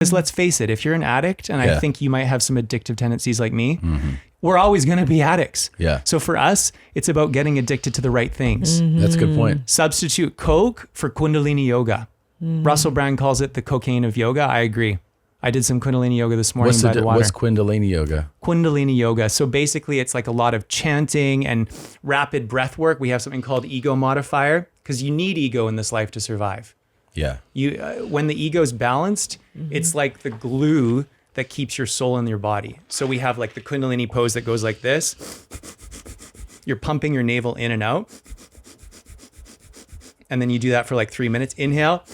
Because let's face it, if you're an addict, and I think you might have some addictive tendencies like me, we're always going to be addicts. Yeah. So for us, it's about getting addicted to the right things. That's a good point. Substitute Coke for Kundalini yoga. Russell Brand calls it the cocaine of yoga. I agree. I did some Kundalini yoga this morning by the water. What's Kundalini yoga? Kundalini yoga. So basically it's like a lot of chanting and rapid breath work. We have something called ego modifier because you need ego in this life to survive. Yeah. When the ego's balanced, it's like the glue that keeps your soul in your body. So we have like the Kundalini pose that goes like this. You're pumping your navel in and out. And then you do that for like 3 minutes. Inhale,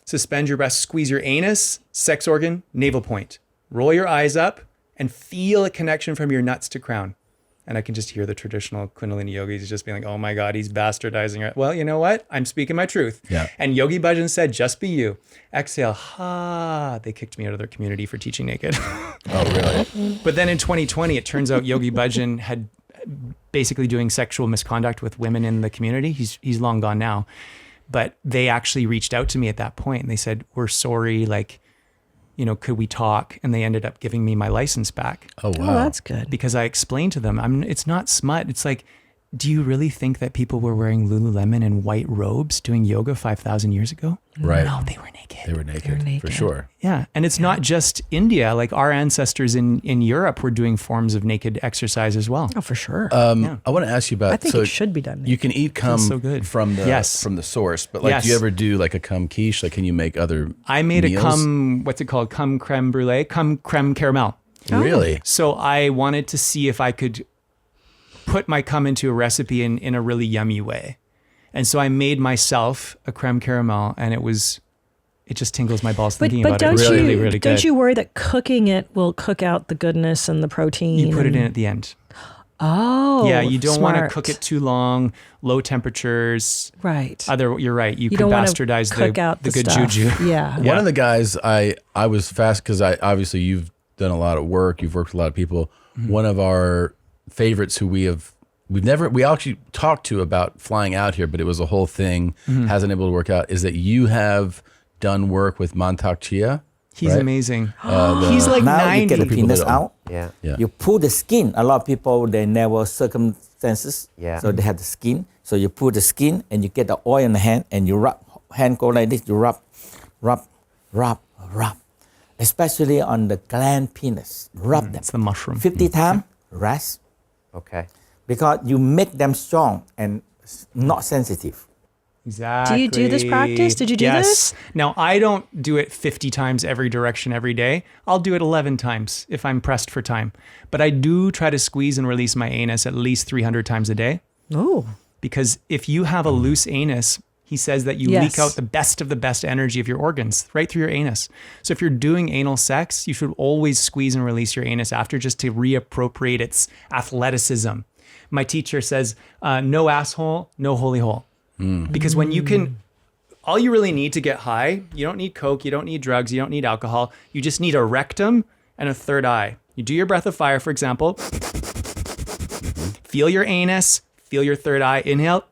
suspend your breath, squeeze your anus, sex organ, navel point. Roll your eyes up and feel a connection from your nuts to crown. And I can just hear the traditional Kundalini yogis just being like, oh my God, he's bastardizing it. Well, you know what? I'm speaking my truth. Yeah. And Yogi Bhajan said, just be you. Exhale, ha. They kicked me out of their community for teaching naked. Oh, really? But then in 2020, it turns out Yogi Bhajan had basically doing sexual misconduct with women in the community. He's long gone now. But they actually reached out to me at that point and they said, we're sorry, like, you know, could we talk? And they ended up giving me my license back. Oh, wow. Oh, that's good. Because I explained to them, it's not smut. It's like, do you really think that people were wearing Lululemon and white robes doing yoga 5,000 years ago? Right. No, they were naked. They were naked, for sure. Yeah. And it's not just India. Like our ancestors in Europe were doing forms of naked exercise as well. Oh, for sure. I want to ask you about. I think it should be done. You can eat cum so good. from the source, but like, do you ever do like a cum quiche? Like, can you make other? I made meals? a cum. What's it called? Cum creme brulee. Cum creme caramel. Really? So I wanted to see if I could put my cum into a recipe in a really yummy way. And so I made myself a creme caramel and it just tingles my balls thinking about it. It's really, really good. Don't you worry that cooking it will cook out the goodness and the protein? You put it in at the end. Oh, yeah, you don't want to smart. cook it too long, low temperatures. Right. You're right. You could don't wanna bastardize cook out the the good stuff. juju. Yeah. One of the guys I was fast because obviously you've done a lot of work. You've worked with a lot of people. One of our favorites who we actually talked to about flying out here, but it was a whole thing. Hasn't able to work out. Is that you have done work with Mantak Chia? He's right? amazing. He's like now 90. you get the penis out. Yeah. You pull the skin. A lot of people, they never circumstances. Yeah. So they have the skin. So you pull the skin and you get the oil in the hand and you rub. Hand go like this. You rub. Especially on the gland penis. Rub them. It's the mushroom. 50 times. Rest. Okay. Because you make them strong and not sensitive. Exactly. Do you do this practice? Did you do this? Now, I don't do it 50 times every direction every day. I'll do it 11 times if I'm pressed for time. But I do try to squeeze and release my anus at least 300 times a day. Oh. Because if you have a loose anus, he says that you leak out the best energy of your organs right through your anus. So if you're doing anal sex, you should always squeeze and release your anus after just to reappropriate its athleticism. My teacher says, no asshole, no holy hole. Because when you can, all you really need to get high, you don't need coke, you don't need drugs, you don't need alcohol. You just need a rectum and a third eye. You do your breath of fire, for example. Feel your anus, feel your third eye. Inhale.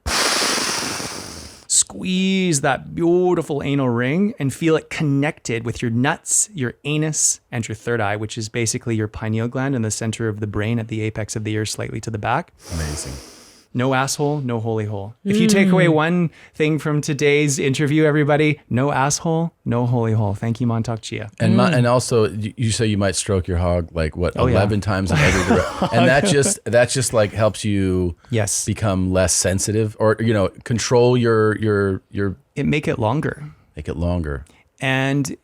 Squeeze that beautiful anal ring and feel it connected with your nuts, your anus, and your third eye, which is basically your pineal gland in the center of the brain at the apex of the ear, slightly to the back. Amazing. No asshole, no holy hole. If you take away one thing from today's interview, everybody, no asshole, no holy hole. Thank you, Mantak Chia. And and also, you say you might stroke your hog like 11 times in every direction, and that just like helps you become less sensitive or control your. Make it longer. Make it longer. And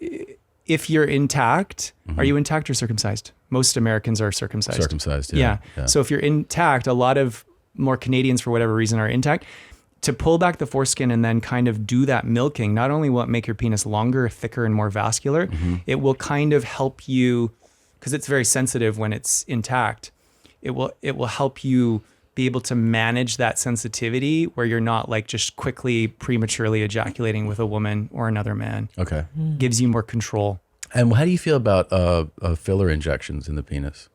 if you're intact, are you intact or circumcised? Most Americans are circumcised. Circumcised, yeah. So if you're intact, a lot of more Canadians, for whatever reason, are intact. To pull back the foreskin and then kind of do that milking, not only will it make your penis longer, thicker, and more vascular, it will kind of help you, because it's very sensitive when it's intact, it will help you be able to manage that sensitivity where you're not like just quickly prematurely ejaculating with a woman or another man. Okay. Gives you more control. And how do you feel about filler injections in the penis?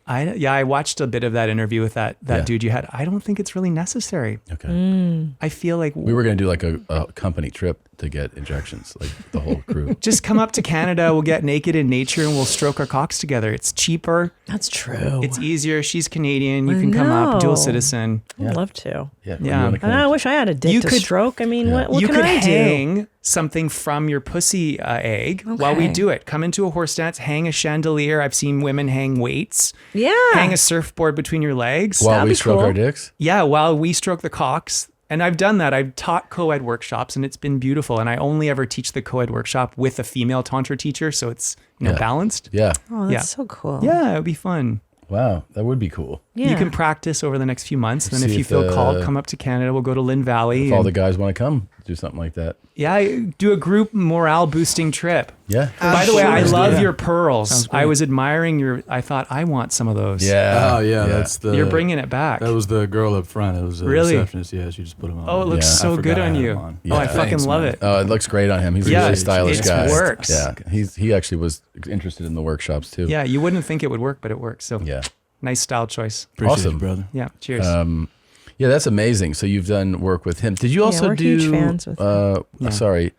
I watched a bit of that interview with that dude you had. I don't think it's really necessary. Okay. I feel like we were going to do like a company trip to get injections, like the whole crew. just come up to Canada. We'll get naked in nature and we'll stroke our cocks together. It's cheaper. That's true. It's easier. She's Canadian. You can come up, dual citizen. I'd love to. Yeah. Yeah. I wish I had a dick to stroke. I mean, what you can could I do? hang something from your pussy egg while we do it. Come into a horse stance, hang a chandelier. I've seen women hang weights. Yeah. Hang a surfboard between your legs. While we stroke our dicks? Yeah, while we stroke the cocks. And I've done that. I've taught co-ed workshops and it's been beautiful. And I only ever teach the co-ed workshop with a female tantra teacher. So it's balanced. Yeah. Oh, that's so cool. Yeah, it would be fun. Wow. That would be cool. Yeah. You can practice over the next few months. And See if you if feel called, come up to Canada. We'll go to Lynn Valley. If all the guys want to come, do something like that. Yeah, do a group morale boosting trip. Yeah. By the way, I love your pearls. I was admiring I thought I want some of those. Yeah. Oh yeah, that's the. You're bringing it back. That was the girl up front. It was a Really? receptionist. Yeah, she just put them on. Oh, it looks Yeah. so I good forgot I on had you. them on. Oh, I Yeah. fucking Thanks, love man. it. Oh, it looks great on him. He's a Yeah, really stylish it guy. works. Yeah. He actually was interested in the workshops too. Yeah, you wouldn't think it would work, but it works. So Yeah. nice style choice. Appreciate Awesome. you, brother. Yeah, cheers. Yeah, that's amazing. So you've done work with him. Did you also we're do? huge fans with him. Sorry,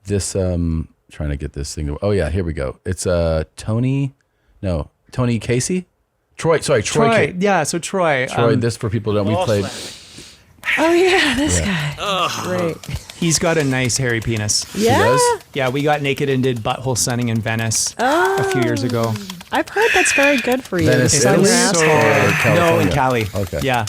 this. Trying to get this thing. Oh yeah, here we go. It's Tony Casey. Troy. Sorry, Troy. Yeah, so Troy. Troy. This for people who don't. We played. Oh yeah, this guy. Great. He's got a nice hairy penis. Yeah. He does? Yeah, we got naked and did butthole sunning in Venice a few years ago. I've heard that's very good for you. Venice, Sun your Italy? asshole. No, in California. Cali. Okay. Yeah.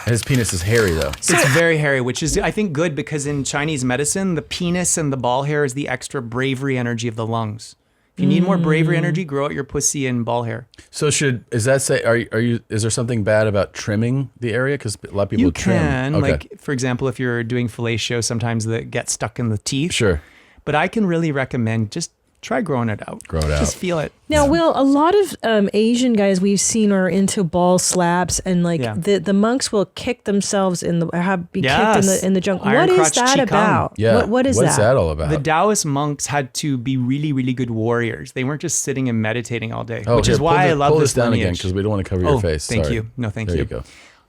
His penis is hairy though. It's very hairy, which is, I think, good because in Chinese medicine, the penis and the ball hair is the extra bravery energy of the lungs. If you need more bravery energy, grow out your pussy and ball hair. So is that say? Are you? Is there something bad about trimming the area? Because a lot of people You trim. can, Okay. like, for example, if you're doing fellatio, sometimes that get stuck in the teeth. Sure. But I can really recommend just try growing it out. Grow it out. Just feel it. Now, Will, a lot of Asian guys we've seen are into ball slaps, and like the monks will kick themselves kicked in the junk. Iron What is crotch that Qigong. about? Yeah. What is What's that? that all about? The Taoist monks had to be really, really good warriors. They weren't just sitting and meditating all day, Oh, which here, is why I love pull this down lineage. again because we don't want to cover your face. Thank Sorry. you. No, thank There you. you go.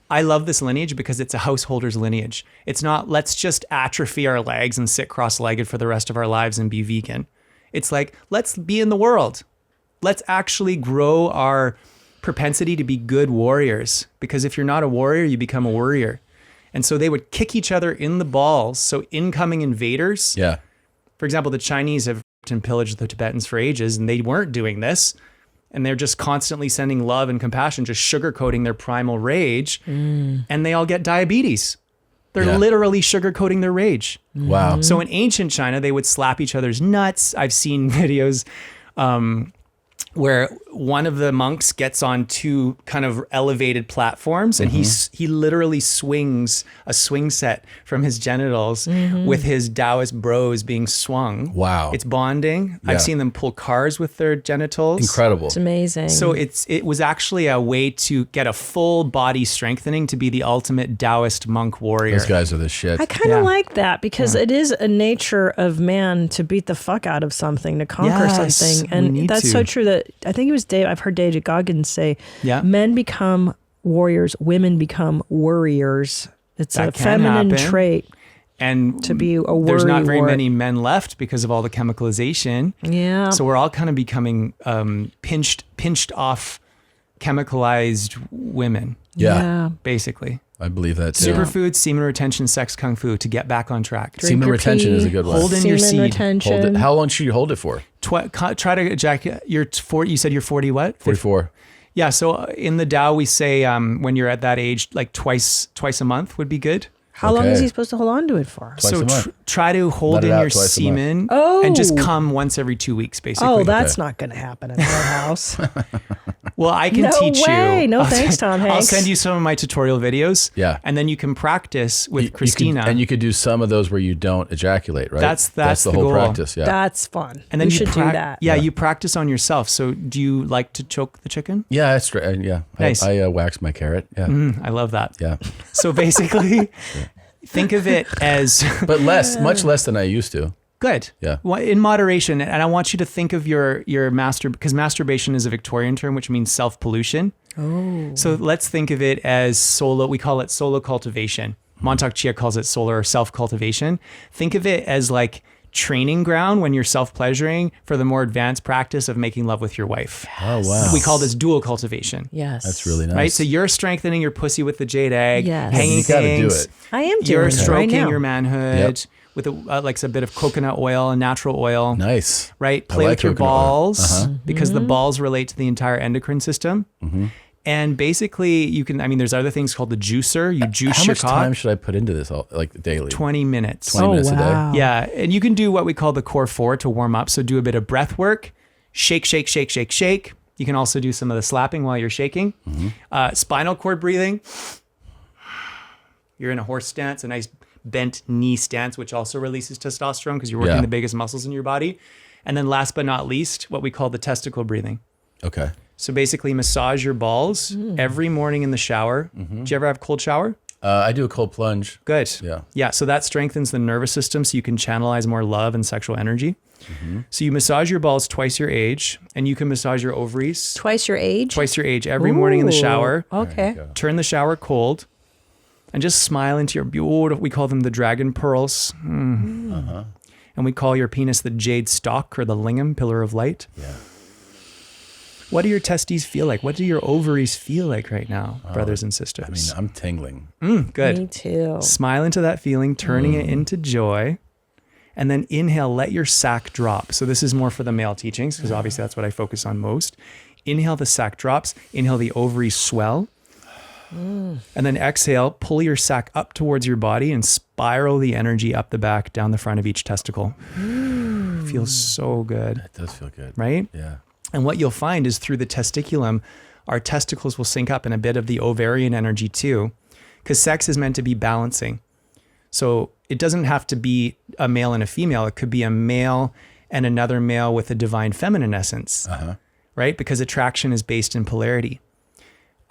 I love this lineage because it's a householder's lineage. It's not, let's just atrophy our legs and sit cross-legged for the rest of our lives and be vegan. It's like, let's be in the world. Let's actually grow our propensity to be good warriors. Because if you're not a warrior, you become a worrier. And so they would kick each other in the balls. So incoming invaders, Yeah. for example, the Chinese have raped and pillaged the Tibetans for ages, and they weren't doing this. And they're just constantly sending love and compassion, just sugarcoating their primal rage. And they all get diabetes. They're literally sugarcoating their rage. Wow. So in ancient China, they would slap each other's nuts. I've seen videos where one of the monks gets on two kind of elevated platforms and he literally swings a swing set from his genitals with his Taoist bros being swung. Wow. It's bonding. Yeah. I've seen them pull cars with their genitals. Incredible. It's amazing. So it was actually a way to get a full body strengthening to be the ultimate Taoist monk warrior. Those guys are the shit. I kind of like that because it is a nature of man to beat the fuck out of something, to conquer Yes, something. we And need that's to. so true that I think it was Dave, I've heard David Goggins say, men become warriors, women become worriers. It's That a can feminine happen. trait And to be a worry. there's not very many men left because of all the chemicalization. Yeah. So we're all kind of becoming pinched off, chemicalized women, Yeah. basically. I believe that too. Superfood, semen retention, sex kung fu to get back on track. Drink Semen your retention pee, is a good one. Hold in your semen seed. retention. Hold it. How long should you hold it for? Try to ejaculate. You're 40. You said you're 40. What? 44. Yeah. So in the Tao, we say when you're at that age, like twice a month would be good. How long is Okay. he supposed to hold on to it for? Twice so a month. try to hold Let it in out your twice a month. semen Oh. and just come once every 2 weeks, basically. Oh, that's not going to happen in our house. Well, I can No teach way. you. No thanks, Tom I'll Hanks. send you some of my tutorial videos. Yeah. And then you can practice with You could- Christina. and you could do some of those where you don't ejaculate, right? That's the the whole goal. practice. Yeah. That's fun. and then we you should do that. Yeah, you practice on yourself. So do you like to choke the chicken? Yeah, that's right. Yeah. Nice. I wax my carrot. Yeah. I love that. Yeah. So basically, think of it as But much less than I used to. Good. Yeah. Well, in moderation. And I want you to think of your because masturbation is a Victorian term, which means self-pollution. Oh. So let's think of it as we call it solo cultivation. Montauk Chia calls it solar or self-cultivation. Think of it as like training ground when you're self-pleasuring for the more advanced practice of making love with your wife. Oh, wow. We call this dual cultivation. Yes. That's really nice. Right? So you're strengthening your pussy with the jade egg, hanging you gotta things. do it. I am doing You're it stroking right now. your manhood with like a bit of coconut oil and natural oil. Nice. Right? Play with your coconut oil. balls because the balls relate to the entire endocrine system. And basically, there's other things called the juicer. You juice How your much cock. time should I put into this like daily? 20 minutes. 20 minutes a wow. day? Yeah. And you can do what we call the core 4 to warm up. So do a bit of breath work, shake, shake, shake, shake, shake. You can also do some of the slapping while you're shaking. Spinal cord breathing. You're in a horse stance, a nice bent knee stance, which also releases testosterone because you're working the biggest muscles in your body. And then last but not least, what we call the testicle breathing. Okay. So basically massage your balls every morning in the shower. Do you ever have a cold shower? I do a cold plunge. Good. Yeah. Yeah. So that strengthens the nervous system so you can channelize more love and sexual energy. So you massage your balls twice your age, and you can massage your ovaries Twice your age? twice your age every morning in the shower. Okay. Turn the shower cold and just smile into your beautiful, we call them the dragon pearls. And we call your penis the jade stalk or the lingam, pillar of light. Yeah. What do your testes feel like? What do your ovaries feel like right now, brothers and sisters? I mean, I'm tingling. Good. Me too. Smile into that feeling, turning it into joy. And then inhale, let your sac drop. So this is more for the male teachings because obviously that's what I focus on most. Inhale, the sac drops. Inhale, the ovaries swell. And then exhale, pull your sac up towards your body and spiral the energy up the back, down the front of each testicle. Feels so good, It does feel good. right? Yeah. And what you'll find is through the testiculum, our testicles will sync up in a bit of the ovarian energy too, because sex is meant to be balancing. So it doesn't have to be a male and a female. It could be a male and another male with a divine feminine essence, right? Because attraction is based in polarity.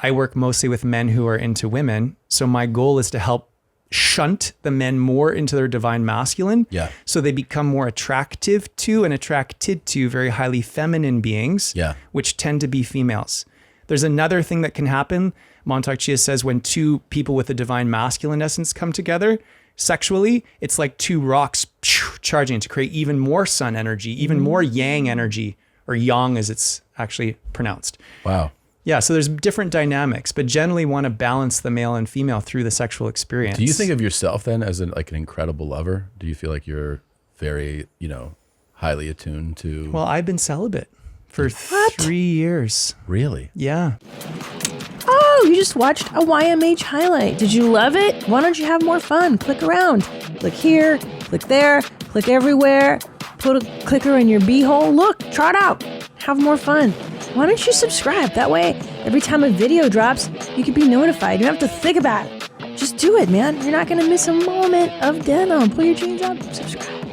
I work mostly with men who are into women. So my goal is to help shunt the men more into their divine masculine. Yeah. So they become more attractive to and attracted to very highly feminine beings, which tend to be females. There's another thing that can happen. Montauk Chia says when two people with a divine masculine essence come together sexually, it's like two rocks charging to create even more sun energy, even more yang energy, or yang as it's actually pronounced. Wow. Yeah, so there's different dynamics, but generally want to balance the male and female through the sexual experience. Do you think of yourself then as an incredible lover? Do you feel like you're very, highly attuned to? Well, I've been celibate for 3 years. Really? Yeah. Oh, you just watched a YMH highlight. Did you love it? Why don't you have more fun? Click around. Click here, click there, click everywhere. Put a clicker in your beehole. Look, try it out. Have more fun. Why don't you subscribe? That way, every time a video drops, you can be notified. You don't have to think about it. Just do it, man. You're not going to miss a moment of denim. Pull your jeans up, subscribe.